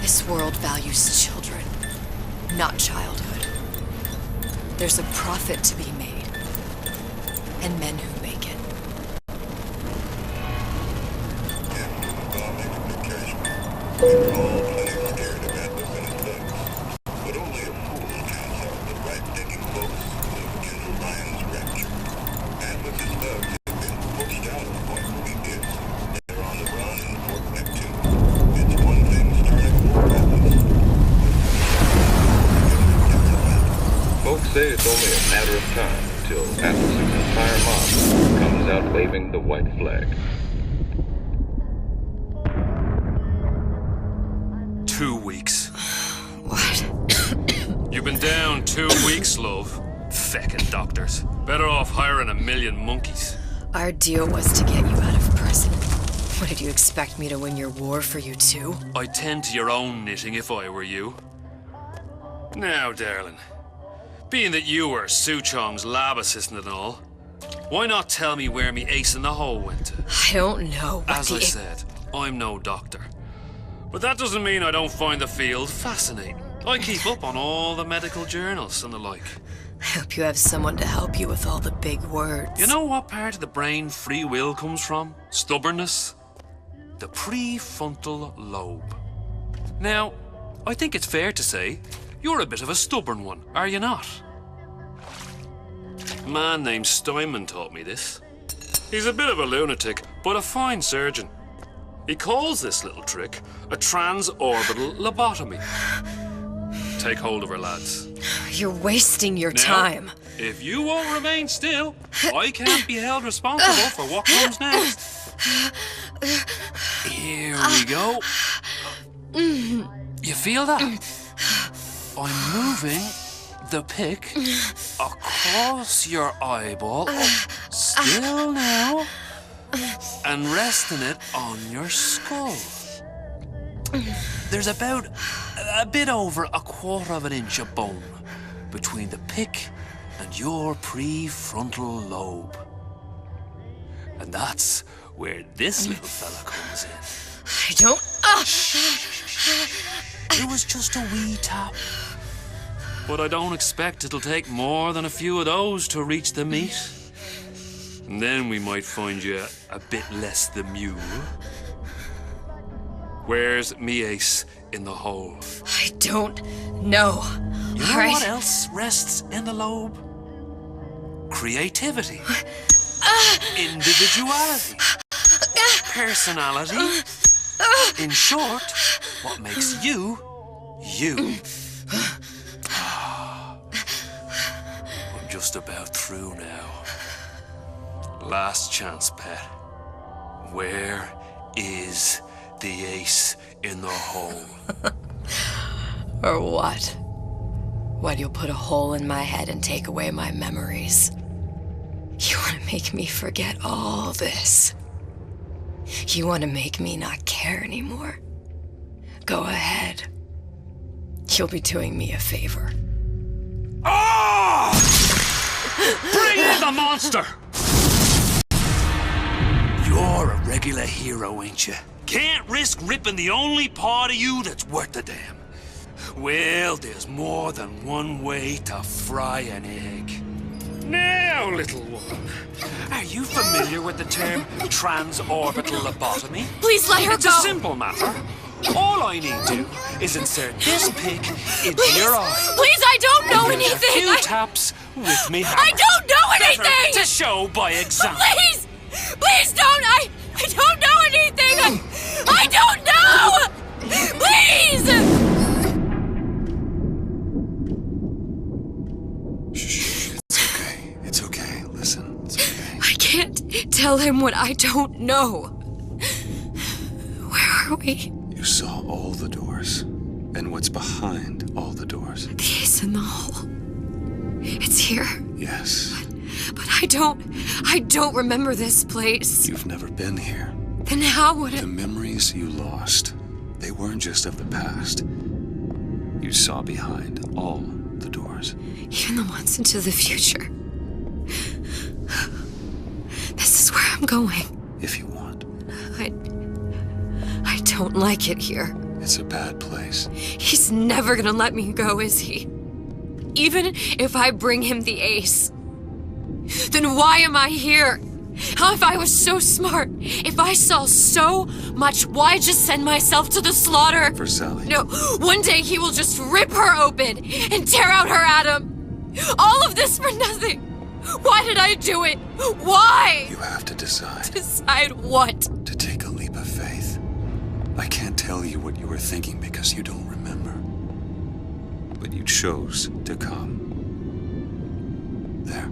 This world values children, not childhood. There's a profit to be made, and men who make it. Say it's only a matter of time until Atlas's entire mob comes out waving the white flag. 2 weeks. What? You've been down 2 weeks, love. Feckin' doctors. Better off hiring a million monkeys. Our deal was to get you out of prison. What, did you expect me to win your war for you too? I'd tend to your own knitting if I were you. Now, darling. Being that you were Su Chong's lab assistant and all, why not tell me where me ace in the hole went to? I don't know. As I said, I'm no doctor. But that doesn't mean I don't find the field fascinating. I keep up on all the medical journals and the like. I hope you have someone to help you with all the big words. You know what part of the brain free will comes from? Stubbornness? The prefrontal lobe. Now, I think it's fair to say you're a bit of a stubborn one, are you not? A man named Steinman taught me this. He's a bit of a lunatic, but a fine surgeon. He calls this little trick a transorbital lobotomy. Take hold of her, lads. You're wasting your Now, time. If you won't remain still, I can't be held responsible for what comes next. Here we go. You feel that? I'm moving the pick across your eyeball, still now, and resting it on your skull. There's about a bit over 1/4 inch of bone between the pick and your prefrontal lobe. And that's where this little fella comes in. I don't... It was just a wee tap. But I don't expect it'll take more than a few of those to reach the meat. And then we might find you a bit less the mule. Where's me ace in the hole? I don't know. You know what else rests in the lobe? Creativity. Individuality. Personality. In short, what makes you, you. I'm just about through now. Last chance, pet. Where is the ace in the hole? Or what? What, you'll put a hole in my head and take away my memories? You want to make me forget all this? You want to make me not care anymore? Go ahead. You'll be doing me a favor. Ah! Bring in the monster! You're a regular hero, ain't you? Can't risk ripping the only part of you that's worth a damn. Well, there's more than one way to fry an egg. Now, little one, are you familiar with the term transorbital lobotomy? Please let her It's go! a simple matter. All I need to do is insert this pick into your eye. Please, I don't know And anything! a few taps with me hammer. I don't know anything! Better to show by example. Please! Please don't! I don't know anything! I don't know! Please! Shh, it's okay. It's okay. Listen, it's okay. I can't tell him what I don't know. Where are we? You saw all the doors, and what's behind all the doors. The ace in the hole. It's here. Yes. But I don't remember this place. You've never been here. Then how would The it... memories you lost, they weren't just of the past. You saw behind all the doors. Even the ones into the future. This is where I'm going. If you want. I don't like it here. It's a bad place. He's never gonna let me go, is he? Even if I bring him the ace. Then why am I here? How if I was so smart? If I saw so much, why just send myself to the slaughter? For Sally. No, one day he will just rip her open and tear out her atom. All of this for nothing. Why did I do it? Why? You have to decide. Decide what? To take a leap of faith. I can't tell you what you were thinking because you don't remember. But you chose to come. There.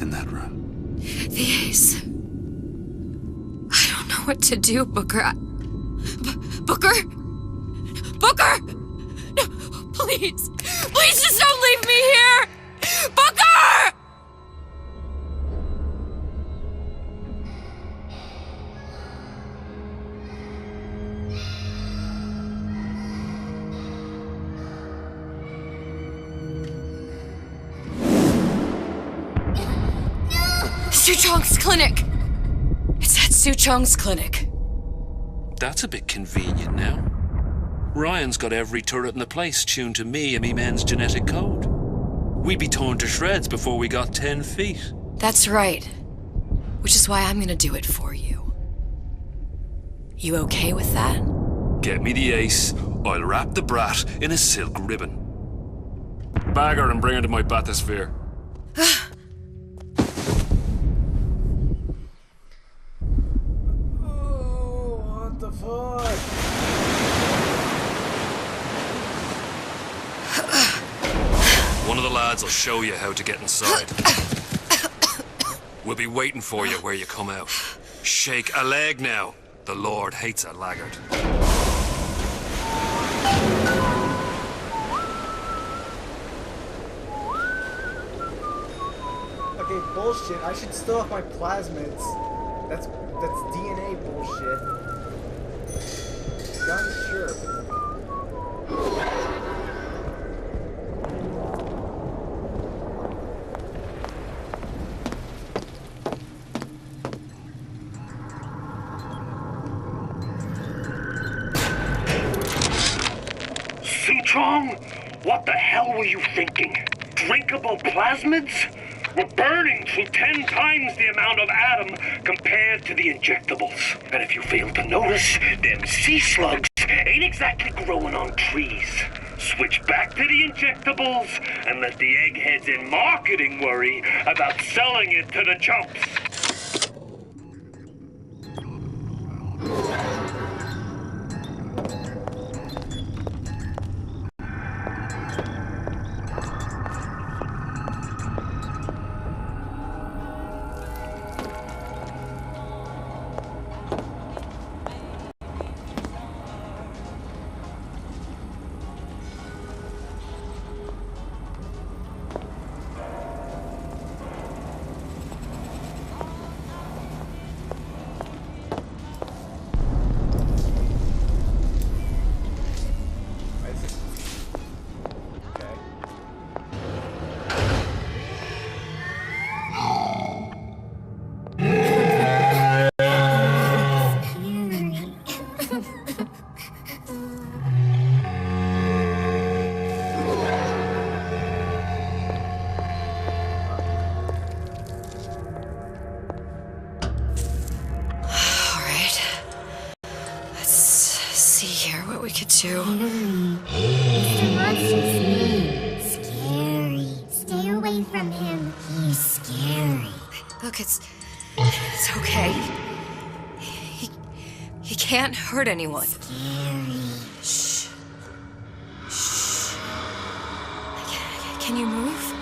In that room. The ace. I don't know what to do, Booker. Booker? Booker! No, please. Please just don't leave me here! Booker! Suchong's clinic! It's at Suchong's clinic. That's a bit convenient now. Ryan's got every turret in the place tuned to me and me men's genetic code. We'd be torn to shreds before we got 10 feet. That's right. Which is why I'm gonna do it for you. You okay with that? Get me the ace, I'll wrap the brat in a silk ribbon. Bag her and bring her to my bathysphere. What the fuck? One of the lads will show you how to get inside. We'll be waiting for you where you come out. Shake a leg now. The Lord hates a laggard. Okay, bullshit. I should still have my plasmids. That's DNA bullshit. Gun, sure. Suchong, what the hell were you thinking? Drinkable plasmids? We're burning through 10 times the amount of atom compared to the injectables. And if you fail to notice, them sea slugs ain't exactly growing on trees. Switch back to the injectables and let the eggheads in marketing worry about selling it to the chumps. Mr. Monster's mean. Scary. Stay away from him. He's scary. Look, it's okay. He can't hurt anyone. Scary. Shh. Shh. Can you move?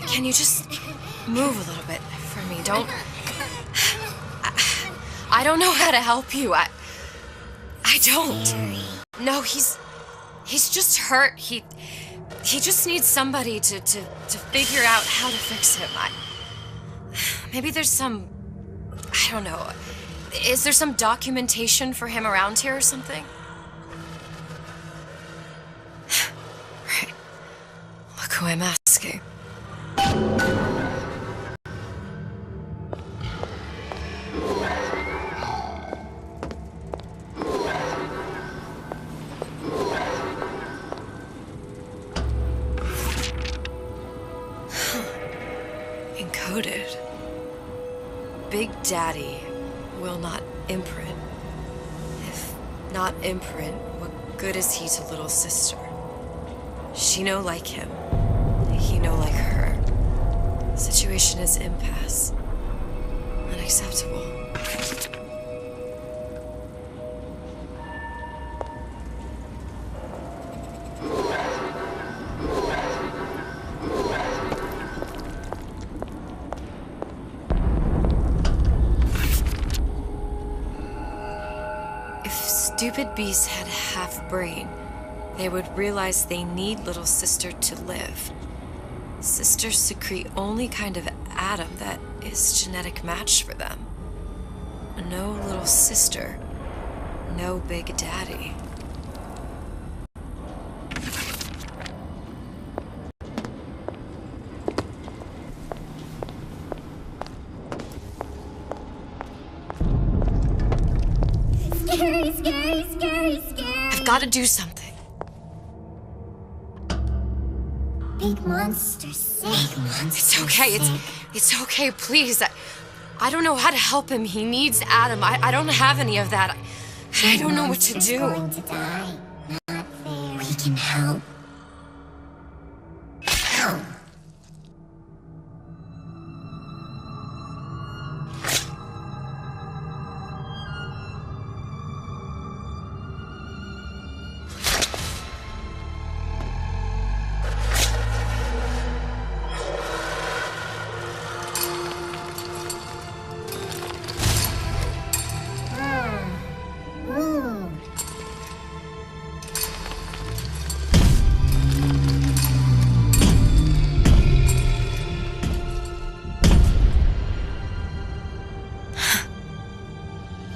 Can you just move a little bit for me? I don't know how to help you. I don't. No, he's just hurt. He just needs somebody to figure out how to fix him. Maybe there's some, I don't know. Is there some documentation for him around here or something? Right. Look who I'm asking. coded. Big Daddy will not imprint. If not imprint, what good is he to little sister? She no like him. He no like her. Situation is impasse. Unacceptable. If stupid beasts had half brain, they would realize they need little sister to live. Sisters secrete only kind of atom that is genetic match for them. No little sister, no Big Daddy. Scary, scary, scary, scary. I've got to do something. Big monster sick. Big monster It's okay. sick. It's okay. Please. I don't know how to help him. He needs Adam. I don't have any of that. I don't know what to Monster's do. going to die. Not fair. We can help. Help. Ooh.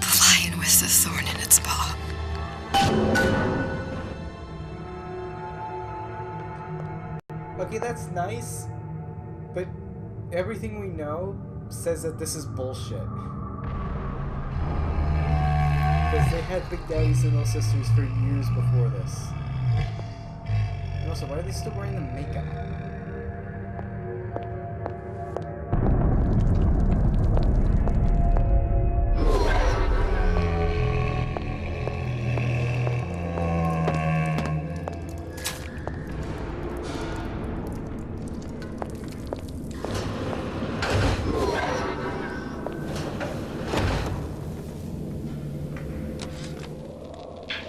The lion with the thorn in its paw. Okay, that's nice, but everything we know says that this is bullshit. Because they had Big Daddies and Little Sisters for years before this. And also, why are they still wearing the makeup?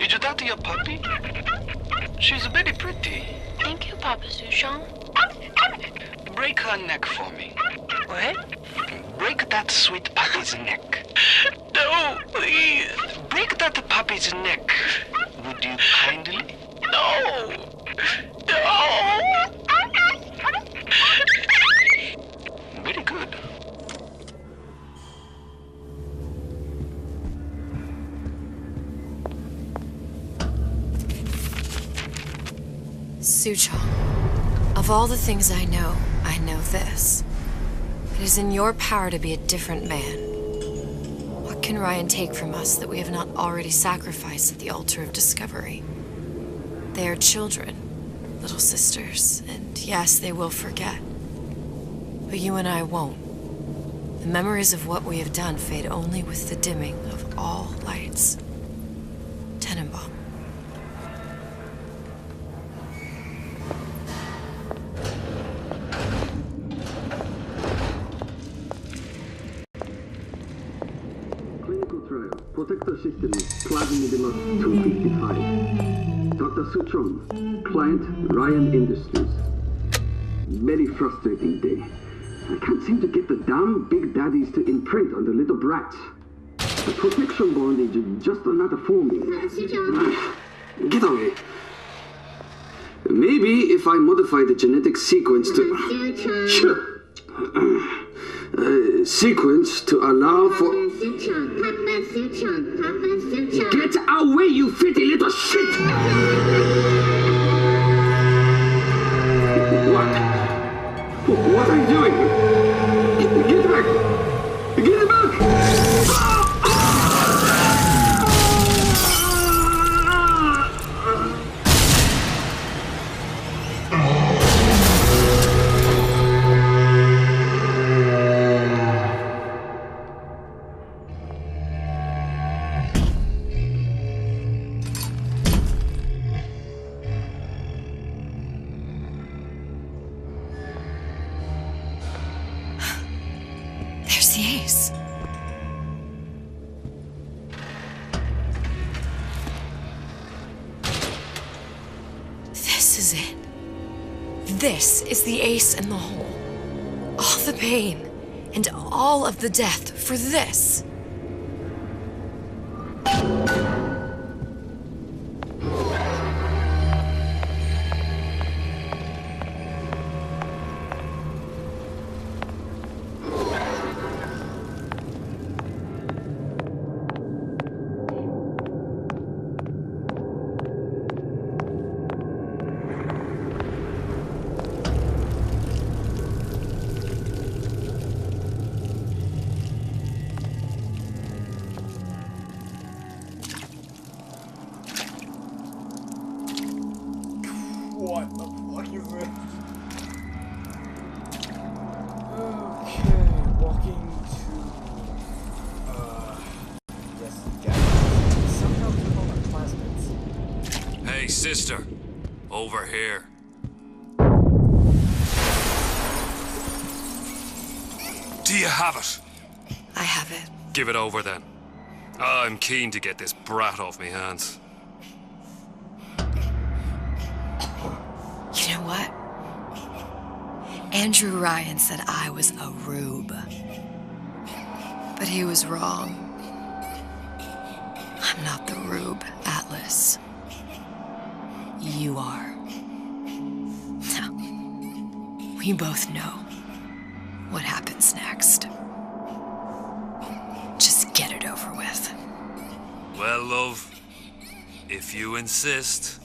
Is your daddy a puppy? She's very pretty. Thank you, Papa Sushong. Break her neck for me. What? Break that sweet puppy's neck. No, please. Break that puppy's neck. Would you kindly? No. No. Very good. Suchong, of all the things I know this. It is in your power to be a different man. What can Ryan take from us that we have not already sacrificed at the altar of discovery? They are children, little sisters, and yes, they will forget. But you and I won't. The memories of what we have done fade only with the dimming of all lights. Tenenbaum. Clinical trial. Protector system. Plasmidimos 255. Dr. Suchong. Client, Ryan Industries. Very frustrating day. I can't seem to get the damn Big Daddies to imprint on the little brats. The protection bondage is just another forming. Get away. Maybe if I modify the genetic sequence to... Sure. Sequence to allow for... Get away, you filthy little shit! What? What are you doing? Get back! Get back! it. This is the ace in the hole. All the pain and all of the death for this. What the fuck is this? Okay, walking to yes, gas. Somehow took all the plasmids. Hey, sister. Over here. Do you have it? I have it. Give it over then. I'm keen to get this brat off me hands. You know what? Andrew Ryan said I was a rube. But he was wrong. I'm not the rube, Atlas. You are. Now, we both know what happens next. Just get it over with. Well, love, if you insist.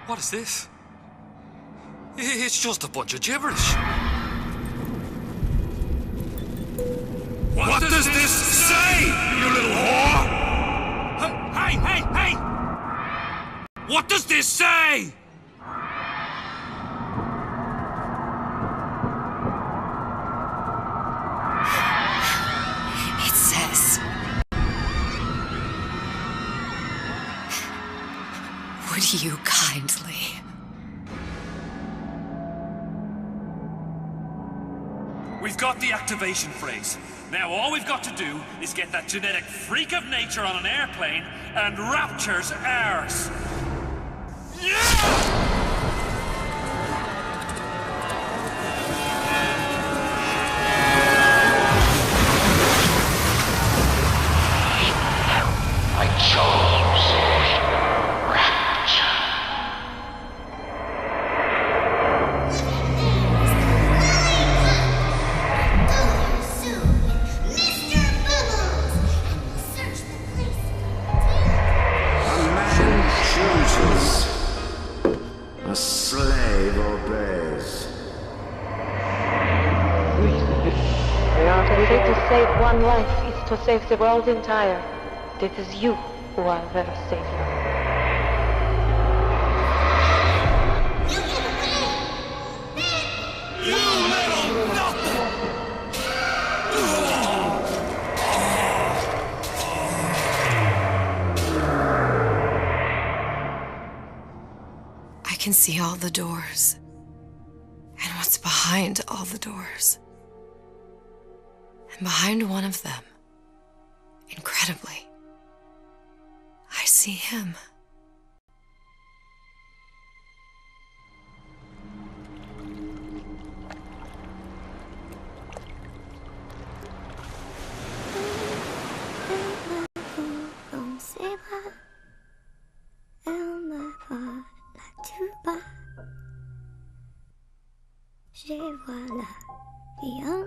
What is this? It's just a bunch of gibberish. What does this say, you little whore? Hey, hey, hey! What does this say? It says, would you kindly? We've got the activation phrase. Now all we've got to do is get that genetic freak of nature on an airplane and rapture's ours. Yeah! I chose rapture. A slave obeys. To say to save one life is to save the world entire. It is you who are their savior. I can see all the doors. And what's behind all the doors. And behind one of them, incredibly, I see him. Je vois la vie en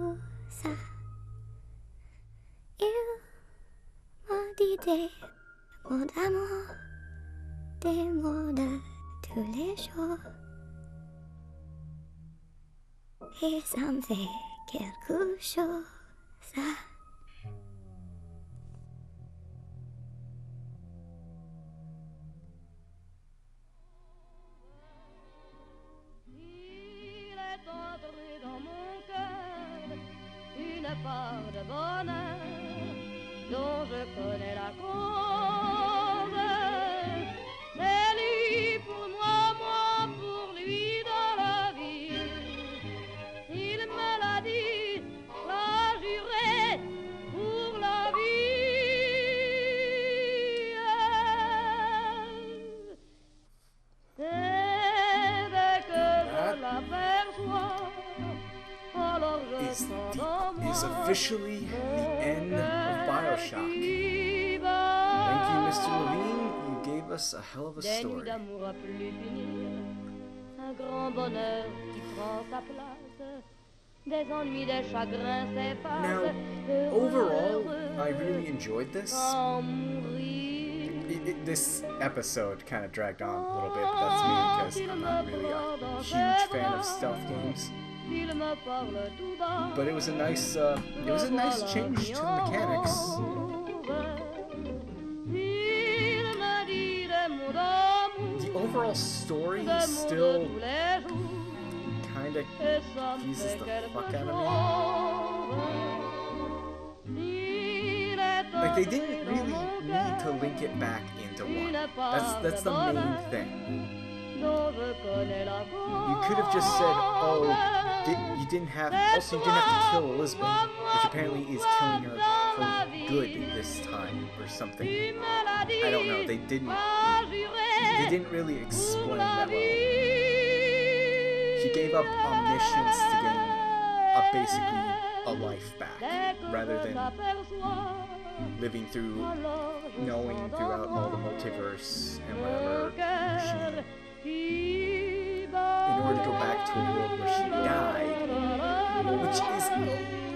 rose. Il m'a dit des mots d'amour, des mots de tous les jours. Et ça me fait quelque chose. entrer dans mon cœur une part de bonheur dont je connais la cause. C'est lui pour moi, moi pour lui dans la vie. Il me l'a dit, l'a juré pour la vie. Et dès que je l'aperçois, alors je sens dans moi is officially the end of Bioshock. Thank you, Mr. Levine. You gave us a hell of a Des nuits story. d'amour à plus finir, un grand bonheur qui prend sa place, des ennuis, des chagrins s'effacent. Now, overall, I really enjoyed this. This episode kind of dragged on a little bit, but that's me because I'm not really a huge fan of stealth games. But it was a nice change to the mechanics. The overall story still kind of teases the fuck out of me. Like, they didn't really need to link it back into one. That's the main thing. You could have just said, oh, you didn't have to kill Elizabeth, which apparently is killing her for good this time, or something. I don't know, they didn't really explain that well. She gave up omniscience to gain basically a life back, rather than living through, knowing throughout all the multiverse and whatever, in order to go back to a world where she died, which is a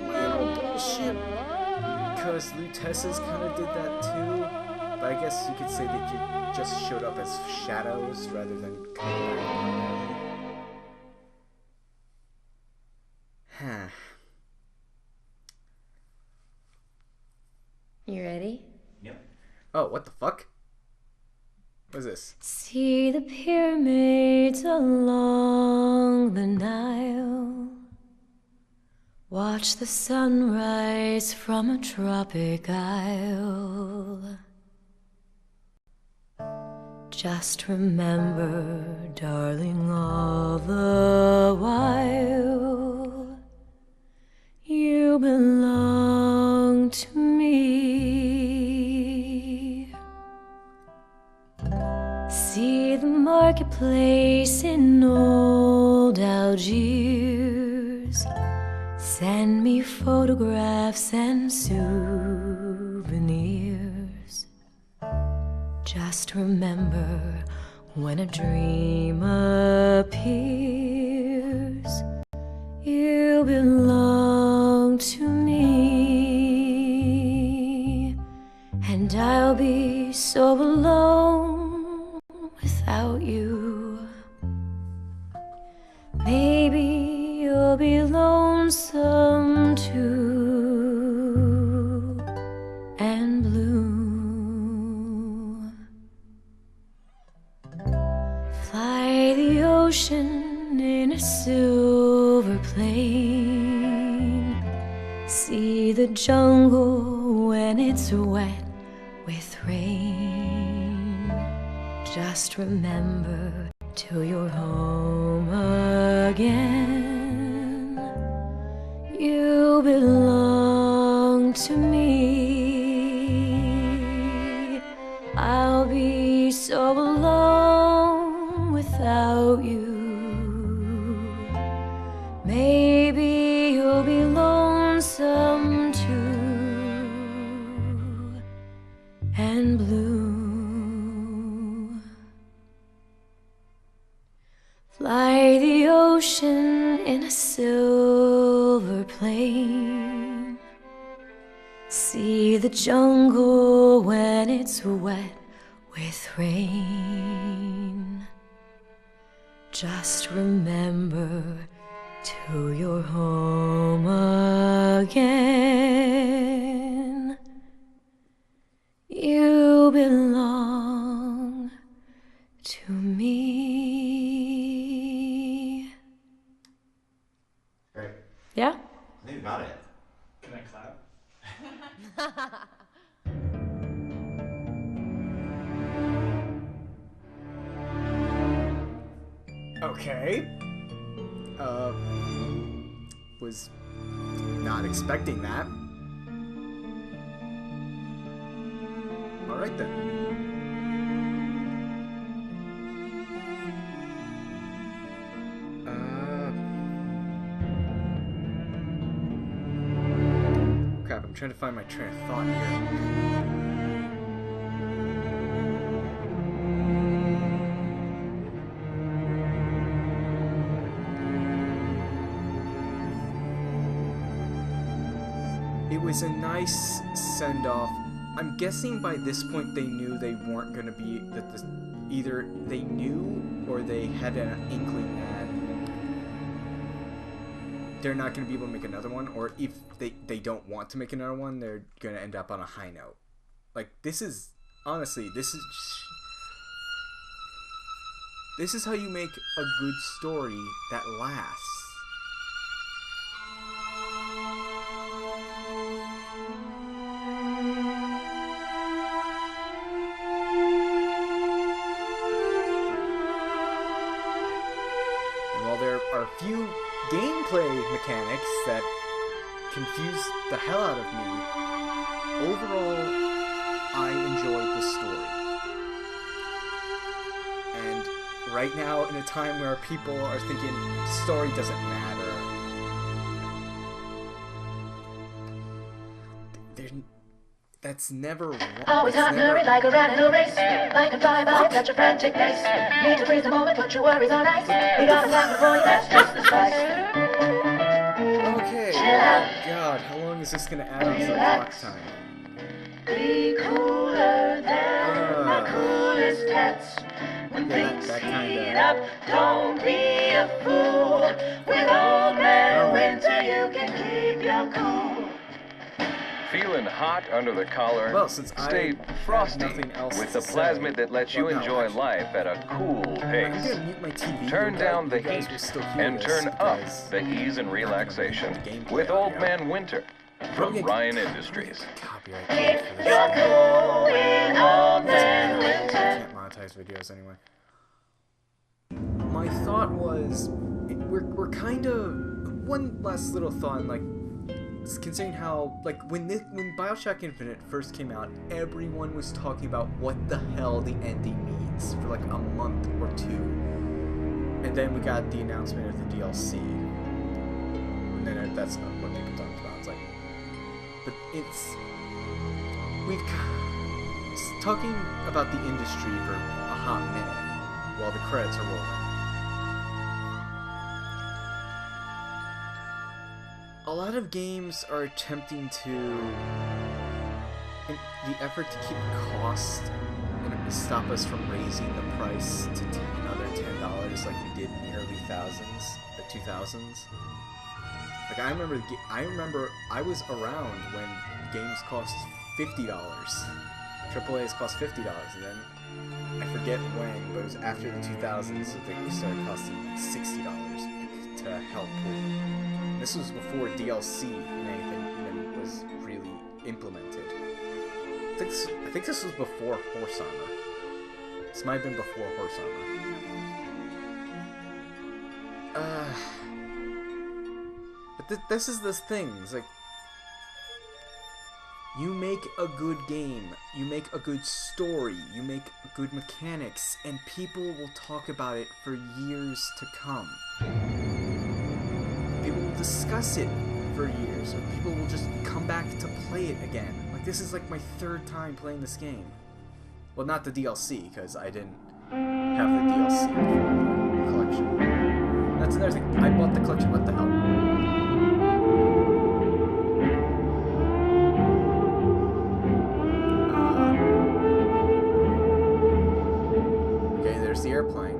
little bullshit, because Luteces kind of did that too, but I guess you could say that you just showed up as shadows rather than coming back permanently. Huh. You ready? Yep. Oh, what the fuck? What is this? See the pyramids along the Nile. Watch the sunrise from a tropic isle. Just remember, darling, all the while you belong to me. See the marketplace in old Algiers. Send me photographs and souvenirs. Just remember, when a dream appears, you belong to me. And I'll be so alone without you. Maybe you'll be lonesome too, and blue. Fly the ocean in a silver plane. See the jungle when it's wet with rain. Just remember, till you're home again, you belong to me. I'll be so alone without you. Maybe you'll be lonesome too, and blue. Fly the ocean in a silver plane. See the jungle when it's wet with rain. Just remember, till you're home again, you belong to me. Yeah? I think about it. Can I clap? Okay. Was not expecting that. Alright then. Crap, I'm trying to find my train of thought here. It was a nice send-off. I'm guessing by this point they knew they weren't going to be... that this, either they knew or they had an inkling that they're not going to be able to make another one, or if they don't want to make another one, they're going to end up on a high note. Like, this is... honestly, this is how you make a good story that lasts. Few gameplay mechanics that confuse the hell out of me. Overall, I enjoyed the story. And right now, in a time where people are thinking story doesn't matter, that's never wrong. Always hungry like a rat in a race. Like a fly-by, such a frantic pace. Need to freeze the moment, put your worries on ice. We got a plan before you, that's just the spice. Okay, oh god, how long is this gonna add on to the clock time? Be cooler than the coolest cats. When things heat up, don't be a fool. With Old Man Winter, you can keep your cool. Feeling hot under the collar? Well, since stay frosty with the plasmid that lets you enjoy life at a cool pace. Turn down the heat and turn up the ease and relaxation with Old Man Winter from Ryan Industries. Keep your cool with Old Man Winter. Can't monetize videos anyway. My thought was, we're kind of one last little thought, like. Considering how, like, when Bioshock Infinite first came out, everyone was talking about what the hell the ending means for like a month or two. And then we got the announcement of the DLC. And then that's not what people talked about. It's like, but we've talking about the industry for a hot minute while the credits are rolling. A lot of games are attempting to, in the effort to keep cost and stop us from raising the price to another $10 like we did in the early the 2000s. Like I remember I was around when games cost $50. AAA's cost $50, and then I forget when, but it was after the 2000s that they started costing $60 to help with. This was before DLC and anything even was really implemented. I think this was before Horse Armor. This might have been before Horse Armor. But this is this thing. It's like, you make a good game, you make a good story, you make good mechanics, and people will talk about it for years to come. People will discuss it for years, or people will just come back to play it again. Like, this is like my third time playing this game. Well, not the DLC, because I didn't have the DLC before the collection. That's another thing. I bought the collection. What the hell? Okay, there's the airplane.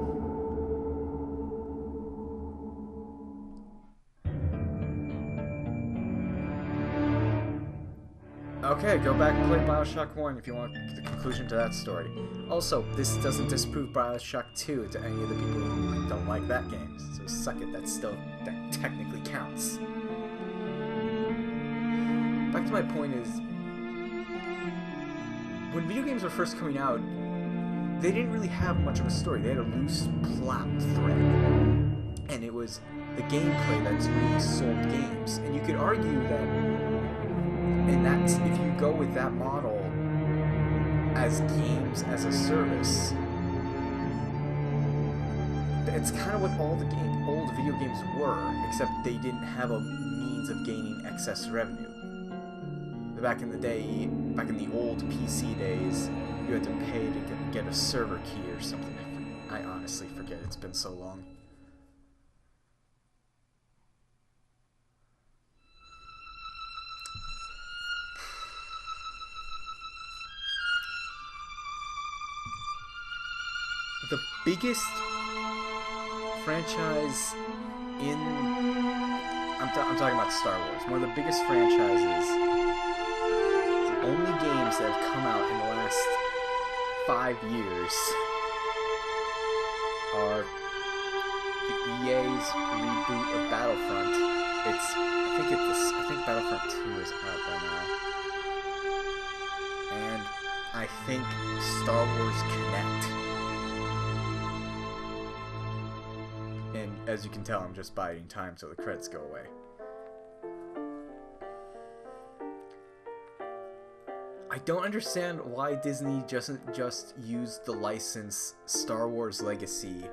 Okay, go back and play Bioshock 1 if you want the conclusion to that story. Also, this doesn't disprove Bioshock 2 to any of the people who don't like that game. So suck it, that technically counts. back to my point is, when video games were first coming out, they didn't really have much of a story. They had a loose plot thread, and it was the gameplay that's really sold games. And you could argue that, if you go with that model as games as a service, it's kind of what all the old video games were, except they didn't have a means of gaining excess revenue. Back in the day, back in the old PC days, you had to pay to get a server key or something. I honestly forget, it's been so long. The biggest franchise in... I'm talking about Star Wars. One of the biggest franchises, the only games that have come out in the last 5 years are the EA's reboot of Battlefront. I think Battlefront 2 is out by now. And I think Star Wars Connect. And as you can tell, I'm just biding time so the credits go away. I don't understand why Disney doesn't just use the license Star Wars Legacy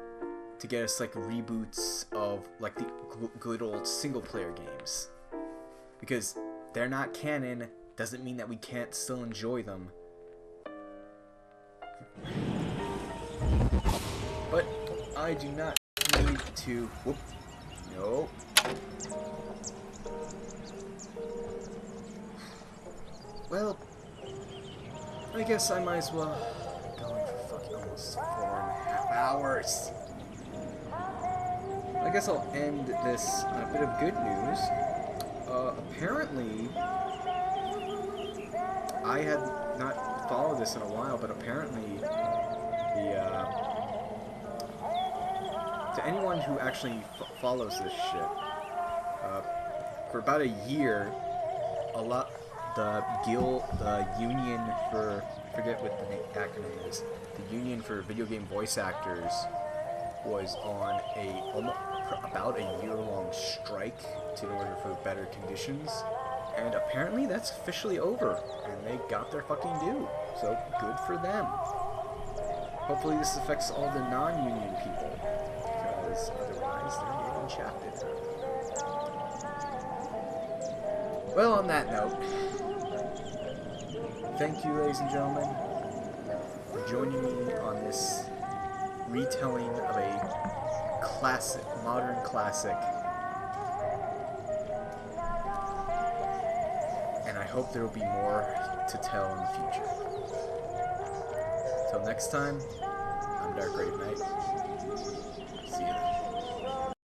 to get us like reboots of like the good old single-player games. Because they're not canon doesn't mean that we can't still enjoy them. But I do not need to... Whoop. No. Well, I guess I might as well... Going for fucking almost 4.5 hours. I guess I'll end this bit of good news. Apparently... I had not followed this in a while, but apparently to anyone who actually follows this shit, for about a year, the union for, I forget what the acronym is, the Union for Video Game Voice Actors was on about a year-long strike in order for better conditions, and apparently that's officially over, and they got their fucking due, so good for them. Hopefully this affects all the non-union people, because otherwise they're getting shafted. Well, on that note, thank you, ladies and gentlemen, for joining me on this retelling of a classic, modern classic. And I hope there will be more to tell in the future. Till next time, I'm Dark Grave Knight. See you then.